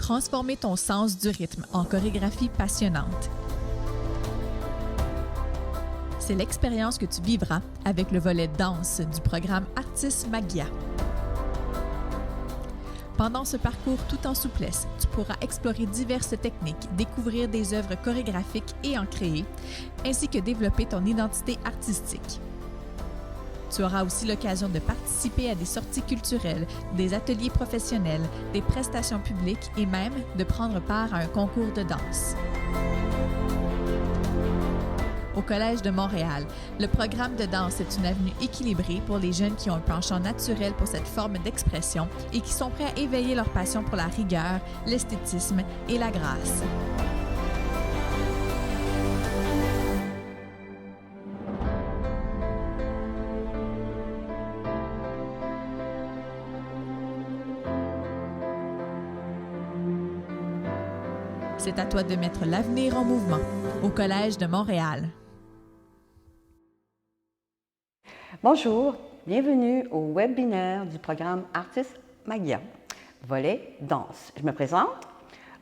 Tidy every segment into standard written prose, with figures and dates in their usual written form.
Transformer ton sens du rythme en chorégraphie passionnante. C'est l'expérience que tu vivras avec le volet danse du programme Artis Magia. Pendant ce parcours tout en souplesse, tu pourras explorer diverses techniques, découvrir des œuvres chorégraphiques et en créer, ainsi que développer ton identité artistique. Tu auras aussi l'occasion de participer à des sorties culturelles, des ateliers professionnels, des prestations publiques et même de prendre part à un concours de danse. Au Collège de Montréal, le programme de danse est une avenue équilibrée pour les jeunes qui ont un penchant naturel pour cette forme d'expression et qui sont prêts à éveiller leur passion pour la rigueur, l'esthétisme et la grâce. C'est à toi de mettre l'avenir en mouvement au Collège de Montréal. Bonjour, bienvenue au webinaire du programme Artis Magia, volet danse. Je me présente,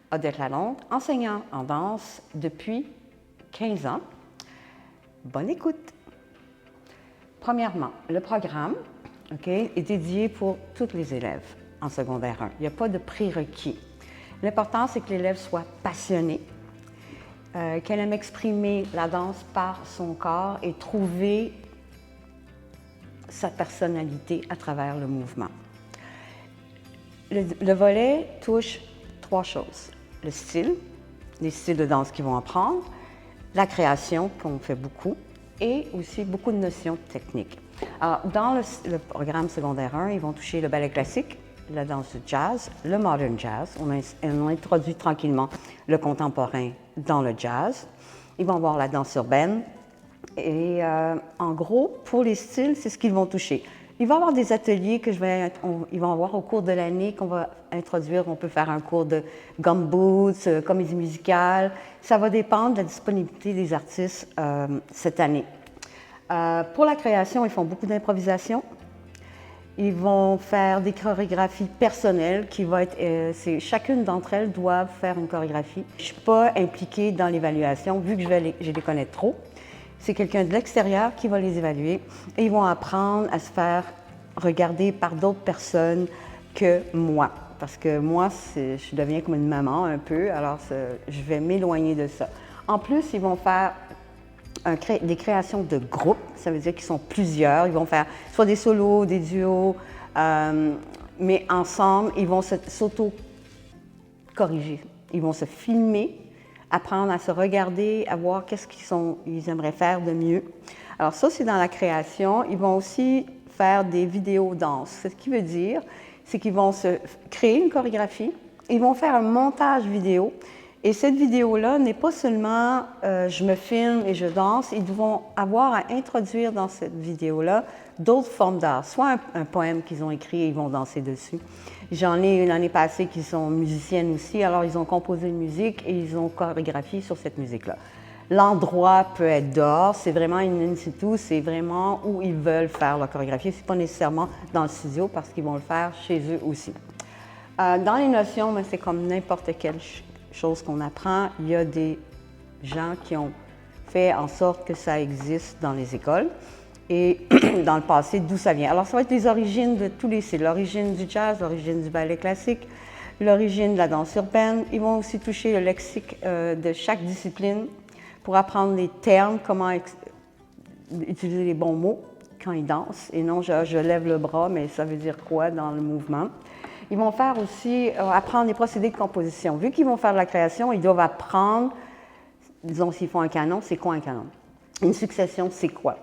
Odette Lalonde, enseignante en danse depuis 15 ans. Bonne écoute. Premièrement, le programme est dédié pour tous les élèves en secondaire 1. Il n'y a pas de prérequis. L'important, c'est que l'élève soit passionné, qu'elle aime exprimer la danse par son corps et trouver sa personnalité à travers le mouvement. Le volet touche 3 choses. Le style, les styles de danse qu'ils vont apprendre, la qu'on fait beaucoup, et aussi beaucoup de notions techniques. Alors, dans le programme secondaire 1, ils vont toucher le ballet classique, la danse du jazz, le modern jazz. On a introduit tranquillement le contemporain dans le jazz. Ils vont voir la danse urbaine. Et en gros, pour les styles, c'est ce qu'ils vont toucher. Il va y avoir des ateliers ils vont avoir au cours de l'année qu'on va introduire. On peut faire un cours de gumboots, comédie musicale. Ça va dépendre de la disponibilité des artistes cette année. Pour la création, ils font beaucoup d'improvisation. Ils vont faire des chorégraphies personnelles qui vont être... chacune d'entre elles doit faire une chorégraphie. Je ne suis pas impliquée dans l'évaluation, vu que je les connais trop. C'est quelqu'un de l'extérieur qui va les évaluer et ils vont apprendre à se faire regarder par d'autres personnes que moi. Parce que moi, je deviens comme une maman un peu, alors je vais m'éloigner de ça. En plus, ils vont faire des créations de groupe, ça veut dire qu'ils sont plusieurs. Ils vont faire soit des solos, des duos, mais ensemble, ils vont s'auto-corriger. Ils vont se filmer, apprendre à se regarder, à voir qu'est-ce qu'ils aimeraient faire de mieux. Alors ça, c'est dans la création. Ils vont aussi faire des vidéos danse. Ce qui veut dire, c'est qu'ils vont se créer une chorégraphie, ils vont faire un montage vidéo. Et cette vidéo-là n'est pas seulement je me filme et je danse, ils vont avoir à introduire dans cette vidéo-là d'autres formes d'art, soit un poème qu'ils ont écrit et ils vont danser dessus. J'en ai une année passée qui sont musiciennes aussi, alors ils ont composé une musique et ils ont chorégraphié sur cette musique-là. L'endroit peut être dehors, c'est vraiment in situ, c'est vraiment où ils veulent faire leur chorégraphie. C'est pas nécessairement dans le studio parce qu'ils vont le faire chez eux aussi. Dans les notions, c'est comme n'importe quelle chose qu'on apprend. Il y a des gens qui ont fait en sorte que ça existe dans les écoles et dans le passé, d'où ça vient. Alors, ça va être les origines de tous les styles. L'origine du jazz, l'origine du ballet classique, l'origine de la danse urbaine. Ils vont aussi toucher le lexique de chaque discipline pour apprendre les termes, comment utiliser les bons mots quand ils dansent. Et non, je lève le bras, mais ça veut dire quoi dans le mouvement. Ils vont faire aussi, apprendre les procédés de composition. Vu qu'ils vont faire de la création, ils doivent apprendre, disons s'ils font un canon, c'est quoi un canon? Une succession, c'est quoi?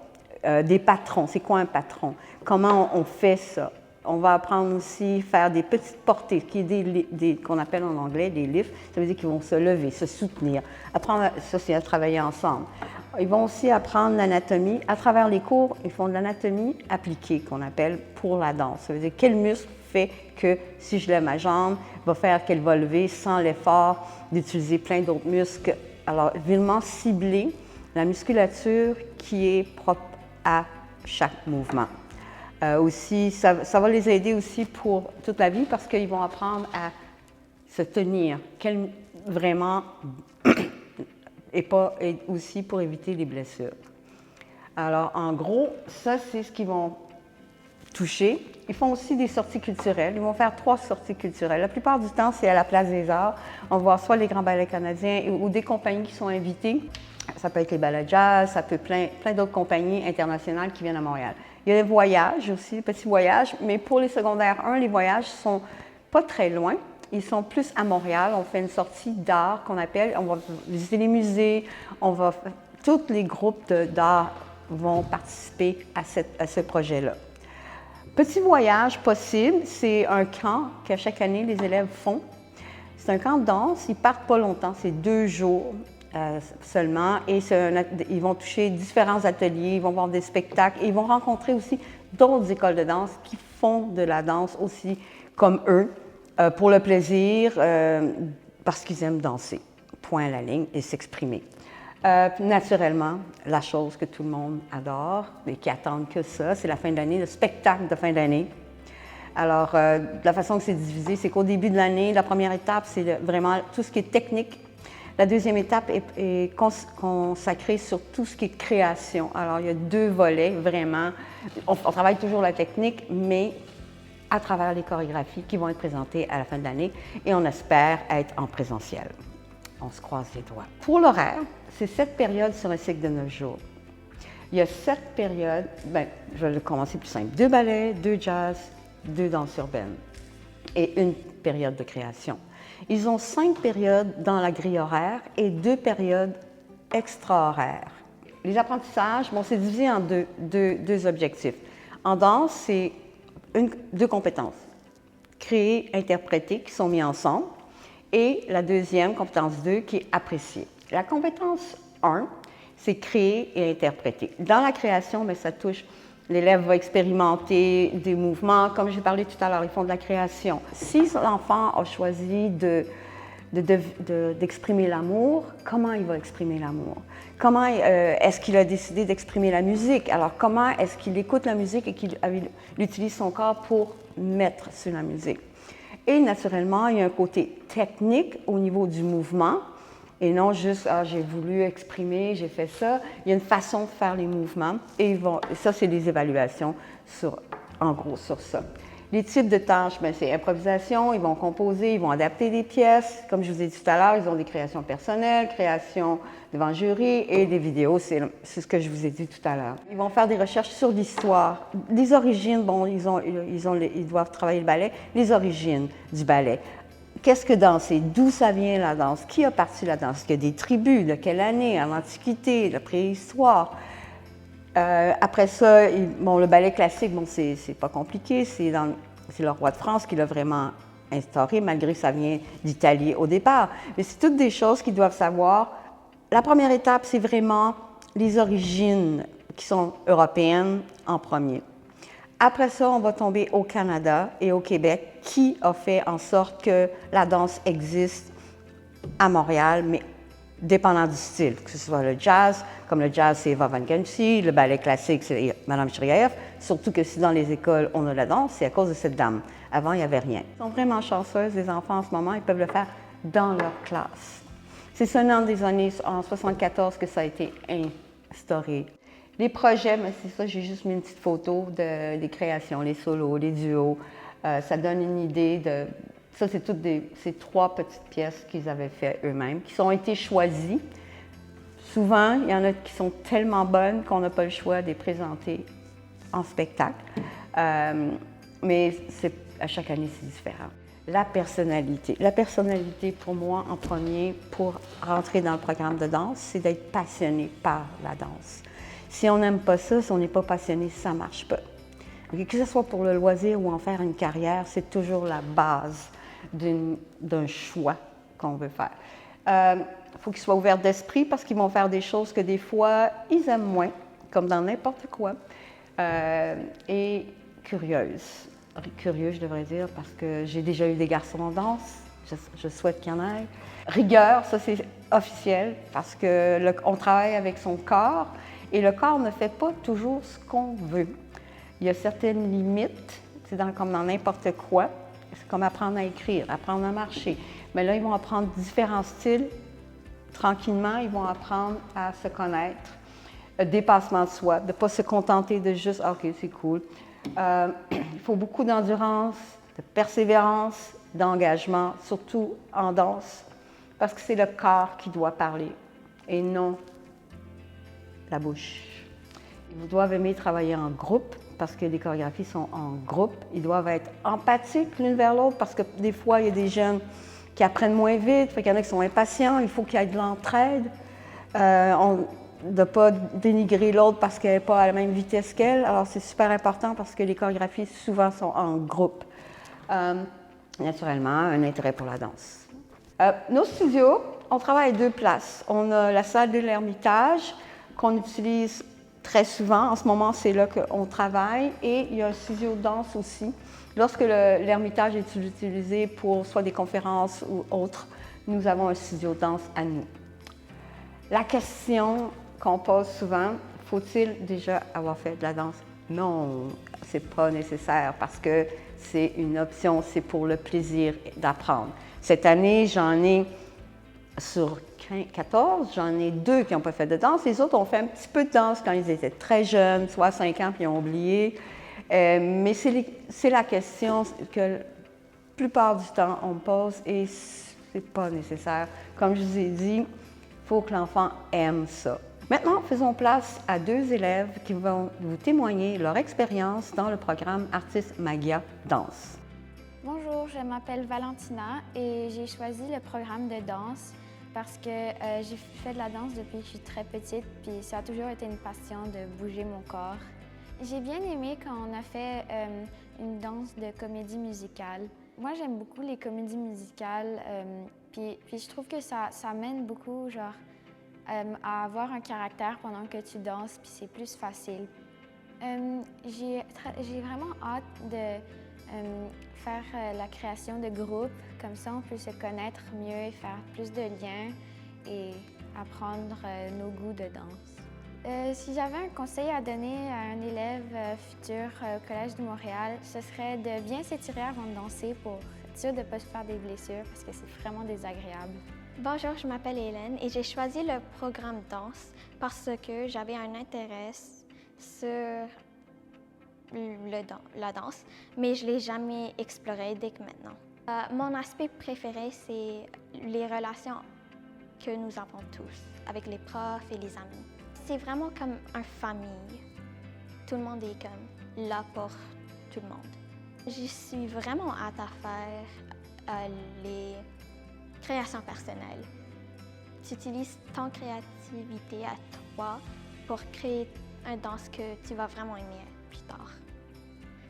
Des patrons, c'est quoi un patron? Comment on fait ça? On va apprendre aussi à faire des petites portées, qu'on appelle en anglais des lifts. Ça veut dire qu'ils vont se lever, se soutenir. Apprendre, ça c'est à travailler ensemble. Ils vont aussi apprendre l'anatomie. À travers les cours, ils font de l'anatomie appliquée, qu'on appelle pour la danse. Ça veut dire quel muscle fait que si je lève ma jambe, va faire qu'elle va lever sans l'effort d'utiliser plein d'autres muscles. Alors, vraiment cibler la musculature qui est propre à chaque mouvement. Aussi, ça va les aider aussi pour toute la vie parce qu'ils vont apprendre à se tenir, vraiment, et aussi pour éviter les blessures. Alors, en gros, ça, c'est ce qu'ils vont toucher. Ils font aussi des sorties culturelles. Ils vont faire 3 sorties culturelles. La plupart du temps, c'est à la Place des Arts. On va voir soit les grands ballets canadiens ou des compagnies qui sont invitées. Ça peut être les ballets jazz, ça peut être plein d'autres compagnies internationales qui viennent à Montréal. Il y a des voyages aussi, des petits voyages, mais pour les secondaires 1, les voyages sont pas très loin. Ils sont plus à Montréal. On fait une sortie d'art qu'on appelle. On va visiter les musées. Tous les groupes d'art vont participer à ce projet-là. Petit voyage possible, c'est un camp que chaque année les élèves font. C'est un camp de danse, ils partent pas longtemps, c'est 2 jours seulement et ils vont toucher différents ateliers, ils vont voir des spectacles et ils vont rencontrer aussi d'autres écoles de danse qui font de la danse aussi comme eux pour le plaisir parce qu'ils aiment danser, point à la ligne et s'exprimer. Naturellement, la chose que tout le monde adore et qui attendent que ça, c'est la fin de l'année, le spectacle de fin d'année. Alors, la façon que c'est divisé, c'est qu'au début de l'année, la première étape, c'est vraiment tout ce qui est technique. La deuxième étape est consacrée sur tout ce qui est création. Alors, il y a 2 volets, vraiment. On travaille toujours la technique, mais à travers les chorégraphies qui vont être présentées à la fin de l'année et on espère être en présentiel. On se croise les doigts. Pour l'horaire, c'est 7 périodes sur un cycle de 9 jours. Il y a 7 périodes, je vais commencer plus simple. 2 ballets, 2 jazz, 2 danses urbaines et 1 période de création. Ils ont 5 périodes dans la grille horaire et 2 périodes extra-horaires. Les apprentissages, c'est divisé en deux objectifs. En danse, c'est 2 compétences. Créer, interpréter, qui sont mis ensemble. Et la deuxième, compétence 2, qui est apprécier. La compétence 1, c'est créer et interpréter. Dans la création, ça touche, l'élève va expérimenter des mouvements. Comme j'ai parlé tout à l'heure, ils font de la création. Si l'enfant a choisi d'exprimer l'amour, comment il va exprimer l'amour? Comment est-ce qu'il a décidé d'exprimer la musique? Alors, comment est-ce qu'il écoute la musique et qu'il utilise son corps pour mettre sur la musique? Et naturellement, il y a un côté technique au niveau du mouvement et non juste « j'ai voulu exprimer, j'ai fait ça ». Il y a une façon de faire les mouvements et ça, c'est des évaluations en gros sur ça. Les types de tâches, c'est improvisation, ils vont composer, ils vont adapter des pièces. Comme je vous ai dit tout à l'heure, ils ont des créations personnelles, créations devant jury et des vidéos, c'est ce que je vous ai dit tout à l'heure. Ils vont faire des recherches sur l'histoire, les origines, ils doivent travailler le ballet, les origines du ballet. Qu'est-ce que danser? D'où ça vient la danse? Qui a parti la danse? Est-ce qu'il y a des tribus? De quelle année? À l'Antiquité, la préhistoire? Après ça, le ballet classique, c'est pas compliqué, c'est le roi de France qui l'a vraiment instauré, malgré que ça vient d'Italie au départ. Mais c'est toutes des choses qu'ils doivent savoir. La première étape, c'est vraiment les origines qui sont européennes en premier. Après ça, on va tomber au Canada et au Québec, qui a fait en sorte que la danse existe à Montréal, mais dépendant du style, que ce soit le jazz, comme le jazz, c'est Eva Van Genty, le ballet classique, c'est Mme Chriaeff, surtout que si dans les écoles, on a la danse, c'est à cause de cette dame. Avant, il n'y avait rien. Ils sont vraiment chanceuses, les enfants, en ce moment, ils peuvent le faire dans leur classe. C'est seulement des années, en 1974, que ça a été instauré. Les projets, c'est ça, j'ai juste mis une petite photo des créations, les solos, les duos. Ça donne une idée de... Ça, c'est 3 petites pièces qu'ils avaient fait eux-mêmes, qui ont été choisies. Souvent, il y en a qui sont tellement bonnes qu'on n'a pas le choix de les présenter en spectacle. Mais à chaque année, c'est différent. La personnalité. La personnalité, pour moi, en premier, pour rentrer dans le programme de danse, c'est d'être passionné par la danse. Si on n'aime pas ça, si on n'est pas passionné, ça ne marche pas. Que ce soit pour le loisir ou en faire une carrière, c'est toujours la base d'un choix qu'on veut faire. Il faut qu'ils soient ouverts d'esprit parce qu'ils vont faire des choses que des fois, ils aiment moins, comme dans n'importe quoi, et curieuses. Curieux, je devrais dire, parce que j'ai déjà eu des garçons en danse, je souhaite qu'il y en ait. Rigueur, ça c'est officiel, parce qu'on travaille avec son corps, et le corps ne fait pas toujours ce qu'on veut. Il y a certaines limites, c'est comme dans n'importe quoi. c'est comme apprendre à écrire, apprendre à marcher. Mais là, ils vont apprendre différents styles. Tranquillement, ils vont apprendre à se connaître. Dépassement de soi, de ne pas se contenter de juste « OK, c'est cool ». Il faut beaucoup d'endurance, de persévérance, d'engagement, surtout en danse, parce que c'est le corps qui doit parler et non la bouche. Ils doivent aimer travailler en groupe parce que les chorégraphies sont en groupe. Ils doivent être empathiques l'une vers l'autre parce que des fois, il y a des jeunes qui apprennent moins vite, il y en a qui sont impatients, il faut qu'il y ait de l'entraide. De ne pas dénigrer l'autre parce qu'elle n'est pas à la même vitesse qu'elle. Alors, c'est super important parce que les chorégraphies, souvent, sont en groupe. Naturellement, un intérêt pour la danse. Nos studios, on travaille à 2 places. On a la salle de l'Ermitage qu'on utilise très souvent. En ce moment, c'est là qu'on travaille. Et il y a un studio de danse aussi. Lorsque l'Ermitage est utilisé pour soit des conférences ou autres, nous avons un studio de danse à nous. La question qu'on pose souvent, faut-il déjà avoir fait de la danse? Non, c'est pas nécessaire parce que c'est une option, c'est pour le plaisir d'apprendre. Cette année, j'en ai sur 14, j'en ai 2 qui n'ont pas fait de danse. Les autres ont fait un petit peu de danse quand ils étaient très jeunes, soit 5 ans, puis ils ont oublié. Mais c'est la question que la plupart du temps on me pose et c'est pas nécessaire. Comme je vous ai dit, il faut que l'enfant aime ça. Maintenant, faisons place à 2 élèves qui vont vous témoigner leur expérience dans le programme Artis Magia Danse. Bonjour, je m'appelle Valentina et j'ai choisi le programme de danse parce que j'ai fait de la danse depuis que je suis très petite, puis ça a toujours été une passion de bouger mon corps. J'ai bien aimé quand on a fait une danse de comédie musicale. Moi, j'aime beaucoup les comédies musicales, puis je trouve que ça mène beaucoup, genre, à avoir un caractère pendant que tu danses, puis c'est plus facile. J'ai vraiment hâte de faire la création de groupes, comme ça on peut se connaître mieux et faire plus de liens et apprendre nos goûts de danse. Si j'avais un conseil à donner à un élève futur au Collège de Montréal, ce serait de bien s'étirer avant de danser pour être sûr de ne pas se faire des blessures parce que c'est vraiment désagréable. Bonjour, je m'appelle Hélène et j'ai choisi le programme danse parce que j'avais un intérêt sur la danse, mais je ne l'ai jamais exploré dès que maintenant. Mon aspect préféré, c'est les relations que nous avons tous avec les profs et les amis. C'est vraiment comme une famille. Tout le monde est comme là pour tout le monde. Je suis vraiment hâte à faire les créations personnelles. Tu utilises ton créativité à toi pour créer une danse que tu vas vraiment aimer plus tard.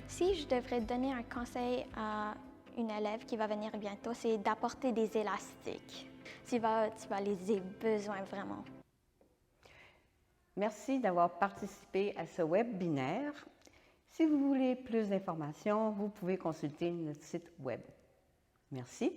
Si je devrais donner un conseil à une élève qui va venir bientôt, c'est d'apporter des élastiques. Tu vas les avoir besoin vraiment. Merci d'avoir participé à ce webinaire. Si vous voulez plus d'informations, vous pouvez consulter notre site web. Merci.